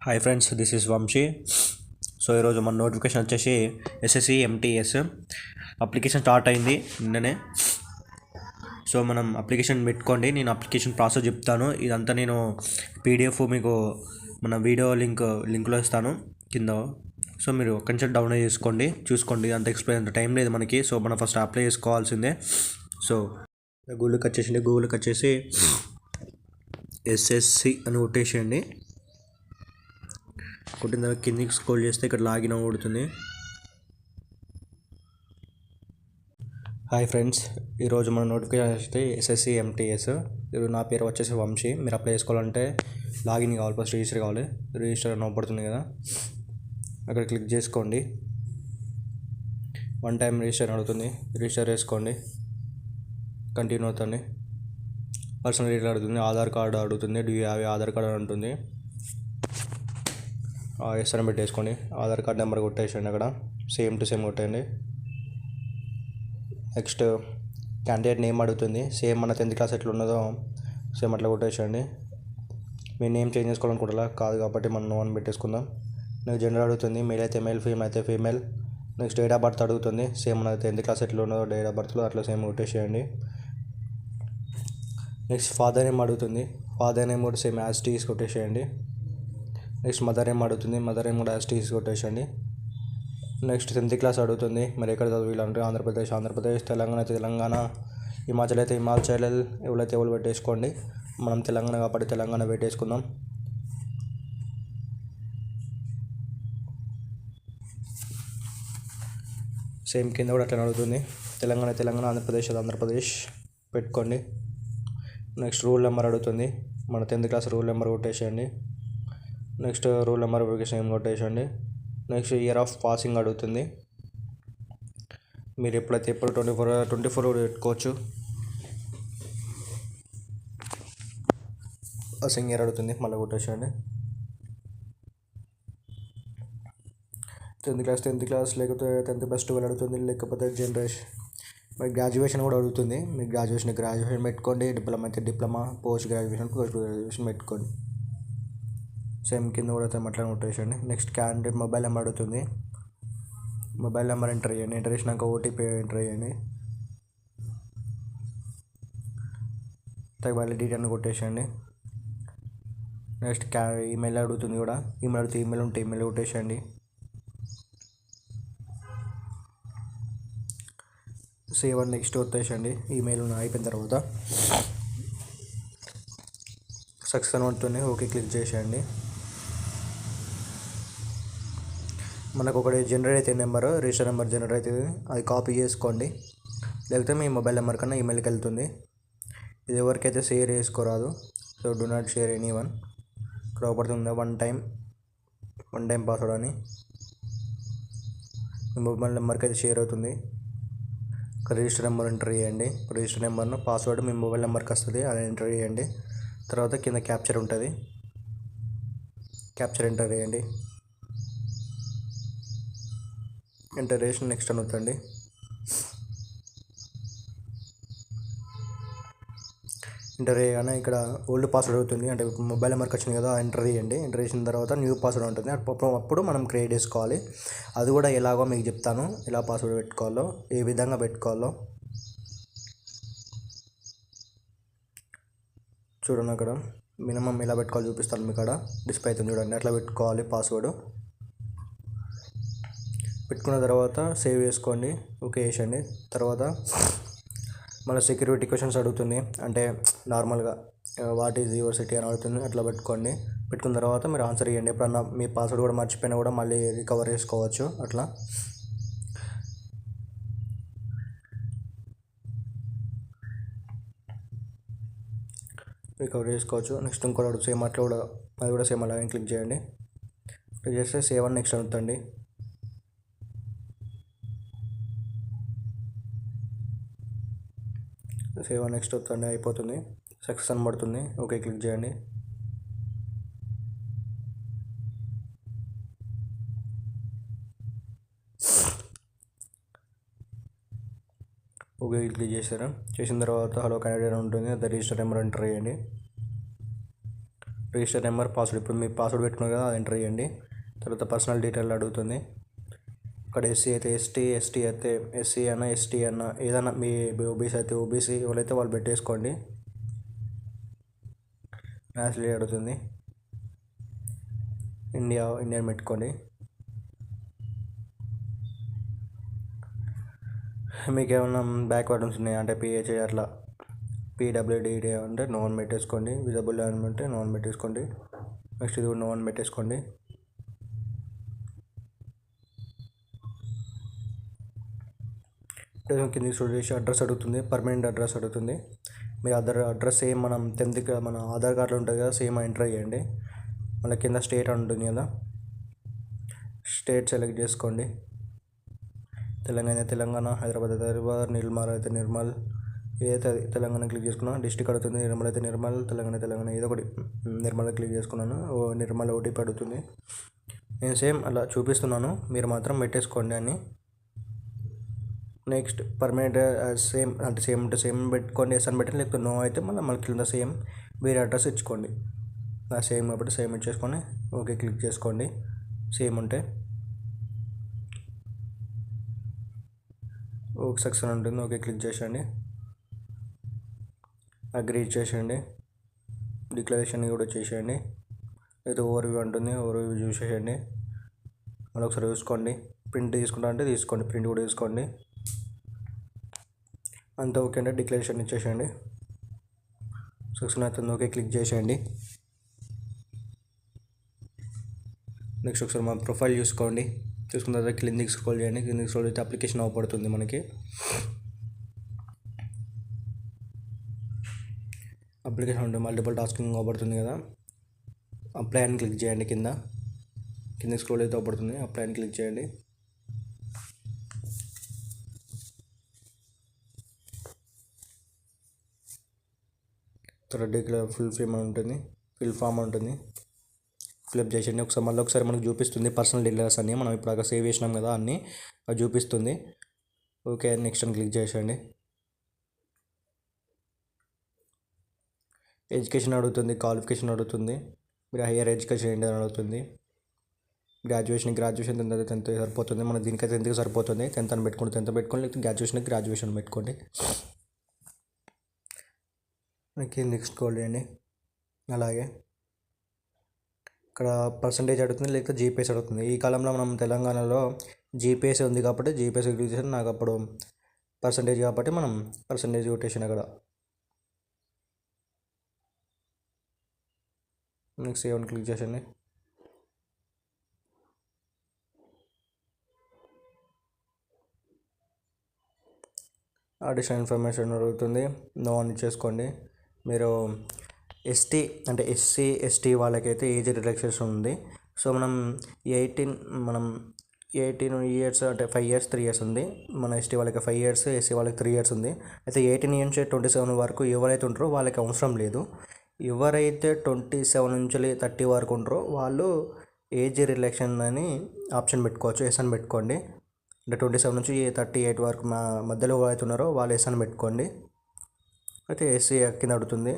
Hi friends, this is Vamshi. So ఈరోజు మన notification వచ్చేసి ఎస్ఎస్సి ఎంటీఎస్ అప్లికేషన్ స్టార్ట్ అయింది నిన్ననే. సో మనం అప్లికేషన్ పెట్టుకోండి, నేను అప్లికేషన్ ప్రాసెస్ చెప్తాను. ఇదంతా నేను పీడిఎఫ్ మీకు మన వీడియో లింక్లో ఇస్తాను కింద. సో మీరు ఒక్కడి నుంచి డౌన్లోడ్ చూసుకోండి. అంత ఎక్స్ప్లెయిన్ అంత టైం లేదు మనకి. సో మనం ఫస్ట్ అప్లై చేసుకోవాల్సిందే. సో గూగుల్కి వచ్చేసి ఎస్ఎస్సి అని కొట్టేసేయండి. కొట్టిన తర్వాత కిందికి స్క్రోల్ చేస్తే ఇక్కడ లాగిన్ అవ్వబడుతుంది. హాయ్ ఫ్రెండ్స్, ఈరోజు మన నోటిఫికేషన్ వస్తే ఎస్ఎస్సి ఎంటీఎస్. నా పేరు వచ్చేసి వంశీ. మీరు అప్లై చేసుకోవాలంటే లాగిన్ కావాలి, ఫస్ట్ రిజిస్టర్ కావాలి. రిజిస్టర్ అని అవ్వబడుతుంది కదా, అక్కడ క్లిక్ చేసుకోండి. 1 టైం రిజిస్టర్ అడుగుతుంది, రిజిస్టర్ చేసుకోండి. కంటిన్యూ అవుతుంది. పర్సనల్ డీటెయిల్ అడుగుతుంది, ఆధార్ కార్డు అడుగుతుంది. Do you have Aadhaar card అని ఉంటుంది. ఎస్ అని పెట్టేసుకోండి. ఆధార్ కార్డ్ నెంబర్ కొట్టేసండి, అక్కడ సేమ్ టు సేమ్ కొట్టేయండి. నెక్స్ట్ క్యాండిడేట్ నేమ్ అడుగుతుంది. సేమ్ మన 10th క్లాస్ ఎట్లా ఉన్నదో సేమ్ అట్లా కొట్టేసండి. మీ నేమ్ చేంజ్ చేసుకోవాలనుకుంటారా? కాదు కాబట్టి మనం నో అని పెట్టేసుకుందాం. నెక్స్ట్ జెండర్ అడుగుతుంది, మేల్ అయితే మేల్, ఫీమేల్ అయితే female. Next date of birth అడుగుతుంది. సేమ్ మన 10th క్లాస్ ఎట్లా ఉన్నదో డేట్ ఆఫ్ బర్త్లో అట్లా సేమ్ కొట్టేసేయండి. నెక్స్ట్ ఫాదర్ నేమ్ అడుగుతుంది. ఫాదర్ నేమ్ కూడా సేమ్ యాజ్ టీస్ కొట్టేసేయండి. నెక్స్ట్ మదర్ నేమ్ అడుగుతుంది. మదర్ నేమ్ కూడా యాజ్ టీస్ కొట్టేసండి. నెక్స్ట్ 10th క్లాస్ అడుగుతుంది. మరి ఎక్కడ చదివింటే ఆంధ్రప్రదేశ్, తెలంగాణ, హిమాచల్ అయితే హిమాచల్, ఎవరైతే ఎవరు పెట్టేసుకోండి. మనం తెలంగాణ కాబట్టి తెలంగాణ పెట్టేసుకుందాం. సేమ్ కింద కూడా అట్లా అడుగుతుంది. తెలంగాణ, ఆంధ్రప్రదేశ్ పెట్టుకోండి. నెక్స్ట్ రూల్ నెంబర్ అడుగుతుంది. మన 10th క్లాస్ రూల్ నెంబర్ కొట్టేసేయండి. నెక్స్ట్ రూల్ నెంబర్ సేమ్ కొట్టేసండి. నెక్స్ట్ ఇయర్ ఆఫ్ పాసింగ్ అడుగుతుంది. మీరు ఎప్పుడు 24 పెట్టుకోవచ్చు. పాసింగ్ ఇయర్ అడుగుతుంది, మళ్ళీ కొట్టేసండి. 10th క్లాస్ లేకపోతే 10+12 అడుగుతుంది. లేకపోతే జనరేషన్ మరి గ్రాడ్యుయేషన్ కూడా అడుగుతుంది. మీరు గ్రాడ్యుయేషన్ పెట్టుకోండి. డిప్లొమా అయితే డిప్లొమా, పోస్ట్ గ్రాడ్యుయేషన్ పెట్టుకోండి. సేమ్ కింద కూడా అట్లా కొట్టేసండి. నెక్స్ట్ క్యాండిడేట్ మొబైల్ నెంబర్ అడుగుతుంది. మొబైల్ నెంబర్ ఎంటర్ చేయండి. ఎంటర్ చేసినాక ఓటీపీ ఎంటర్ చేయండి. వ్యాలిడిటీ అని కొట్టేసండి. నెక్స్ట్ ఈమెయిల్ అడుగుతుంది కూడా. ఈమెయిల్ ఉంటే ఈమెయిల్ కొట్టేసండి. సేవ్ అని నెక్స్ట్ కొట్టేసండి. ఈమెయిల్ అయిపోయిన తర్వాత సక్సెస్ అని ఉంటుంది. ఓకే క్లిక్ చేసేయండి. మనకు ఒకటి జనరేట్ అయితే నెంబర్, రిజిస్టర్ నెంబర్ జనరేట్ అవుతుంది. అది కాపీ చేసుకోండి. లేకపోతే మీ మొబైల్ నెంబర్ కన్నా ఈమెయిల్కి వెళ్తుంది. ఇది ఎవరికైతే షేర్ చేసుకోరాదు. So do not share anyone. ఇక్కడ పడుతుంది వన్ టైం పాస్వర్డ్ అని. మీ మొబైల్ నెంబర్కి అయితే షేర్ అవుతుంది. ఇక్కడ రిజిస్టర్ నెంబర్ ఎంటర్ చేయండి. రిజిస్టర్ నెంబర్ను పాస్వర్డ్ మీ మొబైల్ నెంబర్కి వస్తుంది, అది ఎంటర్ చేయండి. తర్వాత కింద క్యాప్చర్ ఉంటుంది, క్యాప్చర్ ఎంటర్ చేయండి. ఎంటర్ చేసి నెక్స్ట్ అనుతండి. ఎంటర్ చేయగానే ఇక్కడ ఓల్డ్ పాస్వర్డ్ అవుతుంది, అంటే మొబైల్ నెంబర్కి వచ్చింది కదా, ఎంటర్ చేయండి. ఎంటర్ చేసిన తర్వాత న్యూ పాస్వర్డ్ ఉంటుంది, అప్పుడు మనం క్రియేట్ చేసుకోవాలి. అది కూడా ఎలాగో మీకు చెప్తాను, ఎలా పాస్వర్డ్ పెట్టుకోవాలో, ఏ విధంగా పెట్టుకోవాలో. చూడండి, అక్కడ మినిమం ఎలా పెట్టుకోవాలి చూపిస్తాను మీకు. అక్కడ డిస్ప్లే అవుతుంది చూడండి, అట్లా పెట్టుకోవాలి పాస్వర్డ్. పెట్టుకున్న తర్వాత సేవ్ చేసుకోండి, ఓకే చేసండి. తర్వాత మన సెక్యూరిటీ క్వశ్చన్స్ అడుగుతుంది, అంటే నార్మల్గా వాట్ ఈజ్ యువర్ సిటీ అని అడుగుతుంది. అట్లా పెట్టుకోండి. పెట్టుకున్న తర్వాత మీరు ఆన్సర్ ఇవ్వండి. ఎప్పుడన్నా మీ పాస్వర్డ్ కూడా మర్చిపోయినా కూడా మళ్ళీ రికవర్ చేసుకోవచ్చు. అట్లా రికవర్ చేసుకోవచ్చు. నెక్స్ట్ ఇంకోటి అడుగు సేమ్ అట్లా కూడా, అది కూడా సేమ్ అలాగే క్లిక్ చేయండి. క్లిక్ చేస్తే సేవ్ అని నెక్స్ట్ అడుగుతుంది. సేవ్ నెక్స్ట్ వస్తుంది, అయిపోతుంది. సక్సెస్ అని పడుతుంది, ఓకే క్లిక్ చేయండి. ఓకే క్లిక్ చేశారు. చేసిన తర్వాత హలో క్యాండిడేట్ ఉంటుంది, అది రిజిస్టర్ నెంబర్ ఎంటర్ చేయండి. Register number, password. ఇప్పుడు మీ పాస్వర్డ్ పెట్టుకున్నారు కదా, అది ఎంటర్ చేయండి. తర్వాత పర్సనల్ డీటెయిల్ అడుగుతుంది. ఇక్కడ ఎస్సీ అయితే ఎస్టీ, ఎస్టీ అయితే ఎస్సీ అన్న, ఎస్టీ అన్న ఏదైనా, మీ ఓబీసీ అయితే ఓబీసీ, ఎవరైతే వాళ్ళు పెట్టేసుకోండి. నేషనల్ అడుగుతుంది, ఇండియన్ పెట్టుకోండి. మీకు ఏమైనా బ్యాక్వర్డ్స్ ఉన్నాయా అంటే పిహెచ్ఐ అట్లా, పీడబ్ల్యూడీ అంటే నో అని పెట్టేసుకోండి. విజబుల్ అంటే నో అని పెట్టేసుకోండి. నెక్స్ట్ ఇది నో అని పెట్టేసుకోండి. కింద చూసి అడ్రస్ అడుగుతుంది, పర్మనెంట్ అడ్రస్ అడుగుతుంది. మీ అడ్రస్ సేమ్ మనం 10th మన ఆధార్ కార్డులో ఉంటుంది కదా, సేమ్ ఎంటర్ చేయండి. మళ్ళీ కింద స్టేట్ ఉంటుంది కదా, స్టేట్ సెలెక్ట్ చేసుకోండి. తెలంగాణ, హైదరాబాద్ నిర్మల్ అయితే నిర్మల్, ఏదైతే అది తెలంగాణ క్లిక్ చేసుకున్నాను. డిస్ట్రిక్ట్ అడుగుతుంది, నిర్మల్ అయితే నిర్మల్, తెలంగాణ ఏదో ఒకటి నిర్మల్ క్లిక్ చేసుకున్నాను. నిర్మల్ ఓటీపీ అడుగుతుంది. నేను సేమ్ అలా చూపిస్తున్నాను, మీరు మాత్రం పెట్టేసుకోండి అని. నెక్స్ట్ పర్మనెంట్ సేమ్ అంటే సేమ్ పెట్టుకోండి, ఎస్ అని పెట్టండి. లేకపోతే నో అయితే మళ్ళీ కింద సేమ్ వేరే అడ్రస్ ఇచ్చుకోండి. సేమ్ కాబట్టి సేమ్ ఇచ్చేసుకొని ఓకే క్లిక్ చేసుకోండి. సేమ్ ఉంటే ఓకే సెక్షన్ ఉంటుంది, ఓకే క్లిక్ చేసేయండి. అగ్రీ చేసేయండి. డిక్లరేషన్ కూడా చేసేయండి. అయితే ఓవర్వ్యూ ఉంటుంది, ఓవర్వ్యూ చూసేయండి. మళ్ళీ ఒకసారి చూసుకోండి. ప్రింట్ తీసుకుంటా అంటే తీసుకోండి, ప్రింట్ కూడా తీసుకోండి. అంతా ఓకే అంటే డిక్లరేషన్ ఇచ్చేసేయండి. సెక్షన్ అవుతుంది, ఓకే క్లిక్ చేసేయండి. నెక్స్ట్ ఒకసారి మా ప్రొఫైల్ చూసుకోండి. చూసుకున్న తర్వాత కిందికి స్క్రోల్ చేయండి. కిందికి స్క్రోల్ అయితే అప్లికేషన్ అవపడుతుంది మనకి. అప్లికేషన్ ఉంటుంది, మల్టిపుల్ టాస్కింగ్ అవపడుతుంది కదా, అప్లై అని క్లిక్ చేయండి. కింద స్క్రోల్ అయితే అవపడుతుంది, అప్లై అని క్లిక్ చేయండి. తర్వాత ఫిల్ ఫామ్ ఉంటుంది, ఫిల్అప్ చేసేయండి. ఒకసారి మనకు చూపిస్తుంది పర్సనల్ డీటెయిల్స్ అన్నీ, మనం ఇప్పుడు అక్కడ సేవ్ చేసినాం కదా అన్నీ అది చూపిస్తుంది. ఓకే నెక్స్ట్ అని క్లిక్ చేసేయండి. ఎడ్యుకేషన్ అడుగుతుంది, క్వాలిఫికేషన్ అడుగుతుంది. మీరు హైయర్ ఎడ్యుకేషన్ ఏంటి అని అడుగుతుంది. గ్రాడ్యుయేషన్ 10th సరిపోతుంది, మన దీనికైతే 10th సరిపోతుంది. 10th అని పెట్టుకోండి, 10th పెట్టుకోండి. లేకపోతే గ్రాడ్యుయేషన్ పెట్టుకోండి. నెక్స్ట్ స్క్రోల్ చేయండి. అలాగే ఇక్కడ పర్సంటేజ్ అడుగుతుంది, లేకపోతే జీపీఎస్ అడుగుతుంది. ఈ కాలంలో మనం తెలంగాణలో జీపీఎస్ ఉంది కాబట్టి జీపీఎస్ క్లిక్ చేసి, నాకు అప్పుడు పర్సంటేజ్ కాబట్టి మనం పర్సంటేజ్ కొట్టేసాను అక్కడ. నెక్స్ట్ సేవ్ అని క్లిక్ చేసేయండి. అడిషనల్ ఇన్ఫర్మేషన్ అడుగుతుంది, నో అని చేసుకోండి. మీరు ఎస్టీ అంటే ఎస్సీ ఎస్టీ వాళ్ళకైతే ఏజ్ రిలాక్సేషన్ ఉంది. సో మనం 18 ఇయర్స్ అంటే 5 years 3 years ఉంది. మన ఎస్టీ వాళ్ళకి 5 years, ఎస్సీ వాళ్ళకి 3 years ఉంది. అయితే 18 నుంచి 27 వరకు ఎవరైతే ఉంటారో వాళ్ళకి అవసరం లేదు. ఎవరైతే 27 నుంచి 30 వరకు ఉంటారో వాళ్ళు ఏజ్ రిలాక్సేషన్ అని ఆప్షన్ పెట్టుకోవచ్చు, ఎస్ అని పెట్టుకోండి. అంటే 27 నుంచి 38 వరకు మధ్యలో ఎవరైతే ఉన్నారో వాళ్ళు ఎస్ అని పెట్టుకోండి. అయితే ఎస్సీ కింద అడుగుతుంది,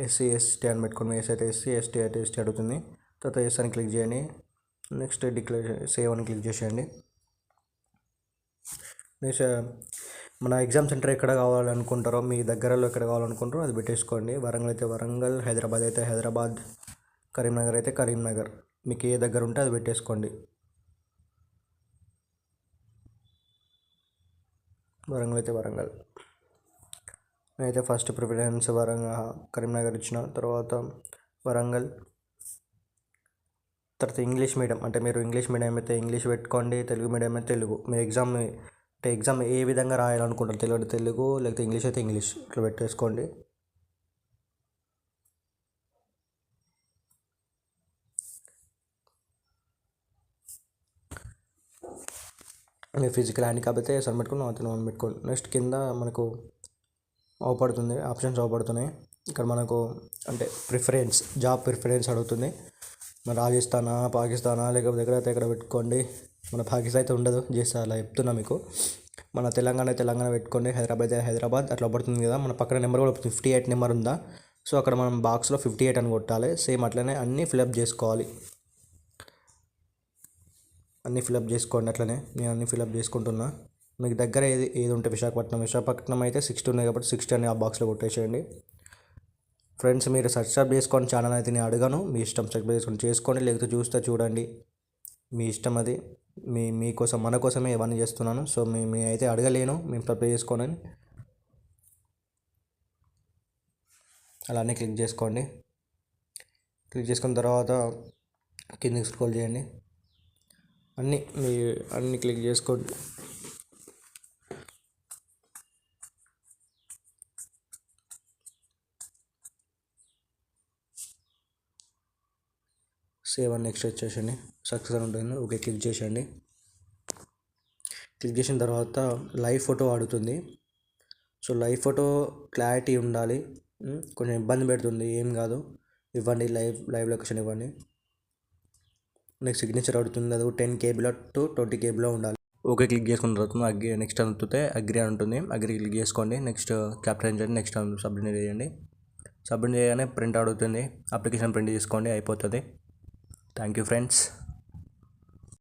ఎస్సీ ఎస్టీ అని పెట్టుకోండి. ఎస్ అయితే ఎస్సీ, ఎస్టీ అయితే ఎస్టీ అడుగుతుంది. తర్వాత ఎస్ అని క్లిక్ చేయండి. నెక్స్ట్ సేవ్ అని క్లిక్ చేసేయండి. నెక్స్ట్ మన ఎగ్జామ్ సెంటర్ ఎక్కడ కావాలనుకుంటారో, మీ దగ్గరలో ఎక్కడ కావాలనుకుంటారో అది పెట్టేసుకోండి. వరంగల్ అయితే వరంగల్, హైదరాబాద్ అయితే హైదరాబాద్, కరీంనగర్ అయితే కరీంనగర్, మీకు ఏ దగ్గర ఉంటే అది పెట్టేసుకోండి. వరంగల్ అయితే వరంగల్. నేనైతే ఫస్ట్ ప్రిఫరెన్స్ కరీంనగర్ ఇచ్చిన, తర్వాత వరంగల్. తర్వాత ఇంగ్లీష్ మీడియం అంటే మీరు ఇంగ్లీష్ మీడియం అయితే ఇంగ్లీష్ పెట్టుకోండి, తెలుగు మీడియం అయితే తెలుగు. మీరు ఎగ్జామ్ ఏ విధంగా రాయాలనుకుంటారు, తెలుగు లేకపోతే ఇంగ్లీష్ అయితే ఇంగ్లీష్ ఇట్లా పెట్టేసుకోండి. మీరు ఫిజికల్ హ్యాండిక్యాప్ అయితే సన్ పెట్టుకుని ఆన్ పెట్టుకోండి. నెక్స్ట్ కింద మనకు అవపడుతుంది, ఆప్షన్స్ అవపడుతున్నాయి. ఇక్కడ మనకు అంటే జాబ్ ప్రిఫరెన్స్ అడుగుతుంది. మన రాజస్థానా, పాకిస్తానా, లేకపోతే ఎక్కడ పెట్టుకోండి. మన పాకిస్తాన్ అయితే ఉండదు, చేస్తా అలా చెప్తున్నా మీకు. మన తెలంగాణ పెట్టుకోండి, హైదరాబాద్ అట్లా పడుతుంది కదా. మన పక్కన నెంబర్ కూడా 58 నెంబర్ ఉందా, సో అక్కడ మనం బాక్స్లో 58 అని కొట్టాలి. సేమ్ అట్లనే అన్నీ ఫిలప్ చేసుకోవాలి. అన్నీ ఫిలప్ చేసుకోండి. అట్లనే నేను అన్నీ ఫిలప్ చేసుకుంటున్నా. మీకు దగ్గర ఏది ఉంటే విశాఖపట్నం అయితే 60 ఉన్నాయి కాబట్టి 60 అని ఆ బాక్స్లో కొట్టేసేయండి. ఫ్రెండ్స్, మీరు సబ్స్క్రైబ్ చేసుకోండి ఛానల్ అయితే నేను అడగను. మీ ఇష్టం, సబ్స్క్రైబ్ చేసుకోండి లేకపోతే చూస్తే చూడండి, మీ ఇష్టం అది. మీకోసం మన కోసమే ఇవన్నీ చేస్తున్నాను. సో మీ అయితే అడగలేను, మేము సబ్స్క్రైబ్ చేసుకోండి. అలానే క్లిక్ చేసుకోండి. క్లిక్ చేసుకున్న తర్వాత కిందకి స్క్రోల్ చేయండి. అన్నీ క్లిక్ చేసుకోండి. సేవ్ అని నెక్స్ట్ వచ్చేసండి. సక్సెస్ అని ఉంటుంది. ఓకే క్లిక్ చేసేయండి. క్లిక్ చేసిన తర్వాత లైవ్ ఫోటో అడుగుతుంది. సో లైవ్ ఫోటో క్లారిటీ ఉండాలి. కొంచెం ఇబ్బంది పెడుతుంది, ఏం కాదు, ఇవ్వండి. లైవ్ లొకేషన్ ఇవ్వండి. నెక్స్ట్ సిగ్నేచర్ అడుగుతుంది. అది 10 KB to 20 KB ఉండాలి. ఓకే క్లిక్ చేసుకున్న తర్వాత నెక్స్ట్ అనుకుంటే అగ్రి అని ఉంటుంది. అగ్రి క్లిక్ చేసుకోండి. నెక్స్ట్ క్యాప్చర్ చేయండి. నెక్స్ట్ సబ్మిట్ చేయండి. సబ్మిట్ చేయగానే ప్రింట్ అడుగుతుంది. అప్లికేషన్ ప్రింట్ తీసుకోండి, అయిపోతుంది. Thank you friends.